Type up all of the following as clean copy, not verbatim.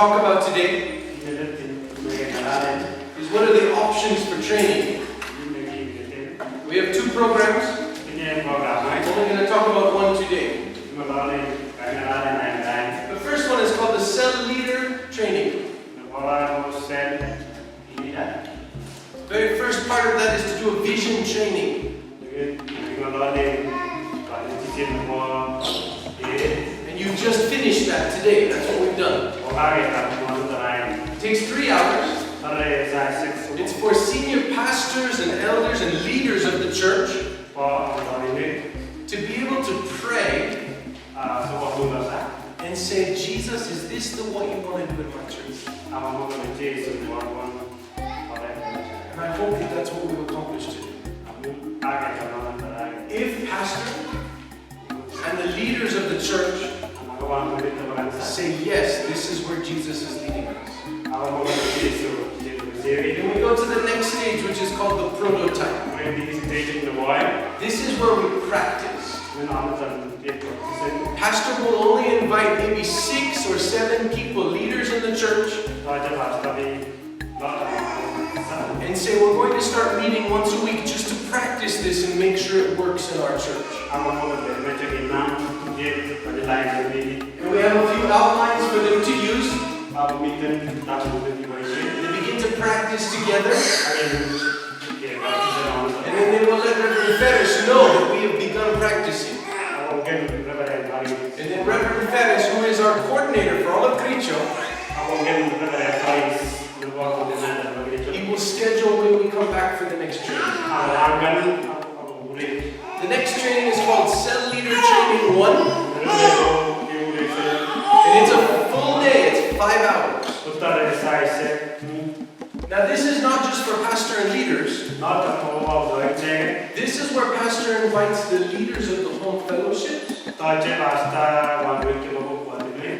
talk about today is what are the options for training. We have two programs. I'm only going to talk about one today. The first one is called the Cell Leader Training. The very first part of that is to do a vision training. And you've just finished that today. That's what we've done. It takes 3 hours. It's for senior pastors and elders and leaders of the church to be able to pray and say, Jesus, is this the what you want to do in my church? And I hope that that's what we've accomplished today. If pastor and the leaders of the church say, yes, this is where Jesus is leading us. Then we go to the next stage, which is called the prototype. This is where we practice. Pastor will only invite maybe 6 or 7 people, leaders in the church, and say, we're going to start meeting once a week just to practice this and make sure it works in our church. And we have a few outlines for them to use. They begin to practice together. And then they will let Reverend Ferris know that we have begun practicing. And then Reverend Ferris, who is our coordinator for all of Cricho, he will schedule when we come back for the next training. The next training is called Cell Leader Training 1. And it's a full day, it's 5 hours. Now this is not just for pastor and leaders. This is where pastor invites the leaders of the home fellowships.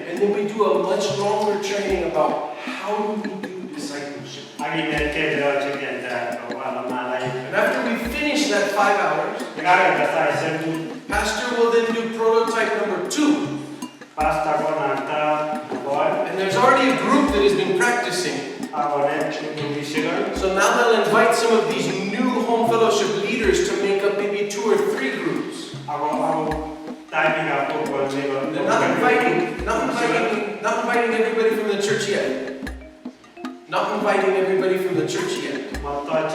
And then we do a much longer training about how do we do discipleship. And after we finish that 5 hours, pastor will then do prototype number 2. And there's already a group that has been practicing. So now they'll invite some of these new home fellowship leaders to make up maybe 2 or 3 groups. They're not inviting everybody from the church yet. Not inviting everybody from the church yet. But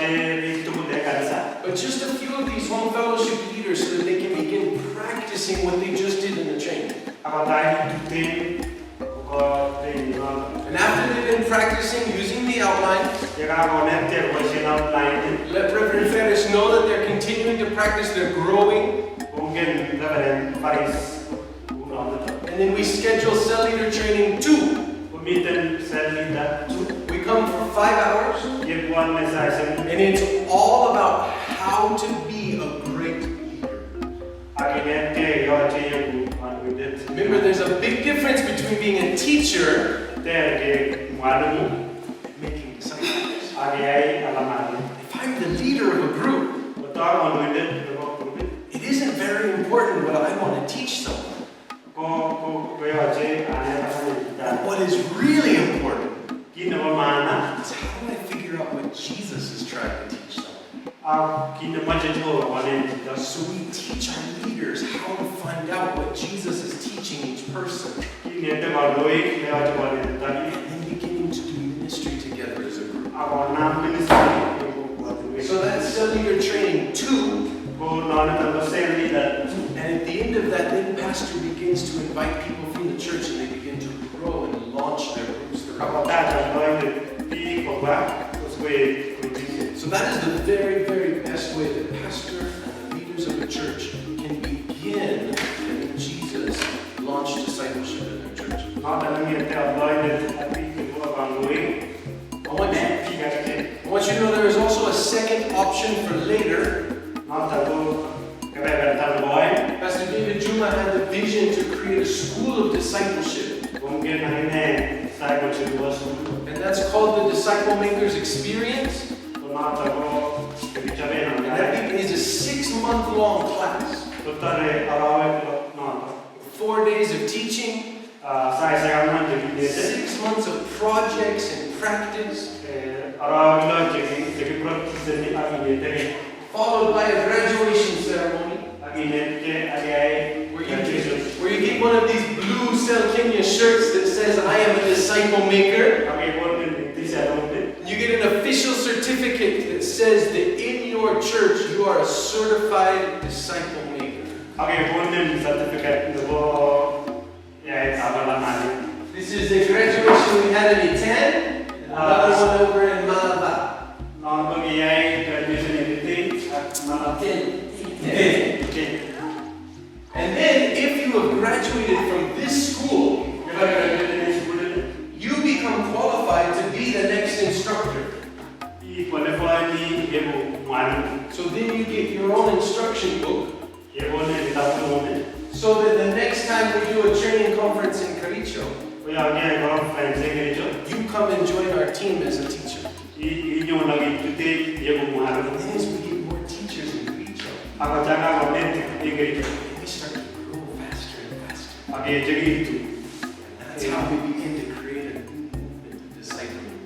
just a few of these home fellowship leaders so that they can begin practicing what they just did in the training. And after they've been practicing using the outline, let Reverend Ferris know that they're continuing to practice, they're growing. And then we schedule Cell Leader Training 2. We come for 5 hours. And it's all about how to be a great leader. Remember, there's a big difference between being a teacher and making disciples. If I'm the leader of a group, it isn't very important what I want to teach someone. But what is really important is how do I figure out what Jesus is trying to teach someone. So we teach our leaders how to find out what Jesus is teaching each person. And then beginning to do ministry together as a group. So that's Cell Leader Training 2. And at the end of that, then pastor begins to invite people from the church and they begin to grow and launch their groups throughout. So that is the very, very best way that pastor and the leaders of the church can begin letting Jesus launch discipleship in their church. I want you to know there is also a second option for later. Pastor David Juma had the vision to create a school of discipleship. And that's called the Disciple Makers Experience. And that is a 6-month-long class. 4 days of teaching, 6 months of projects and practice, followed by a graduation ceremony, where you get one of these blue CellKenya shirts that says, I am a disciple maker. You get an official certificate that says that in your church you are a certified disciple maker. This is the graduation we had in Itan, and another one over in Malava. And then, if you have graduated from this school, you become qualified to be the next instructor. So then you get your own instruction book, so that the next time we do a training conference in Kericho, you come and join our team as a teacher. And as we get more teachers in Kericho, we start to grow faster and faster. That's how we begin to create a movement of discipling.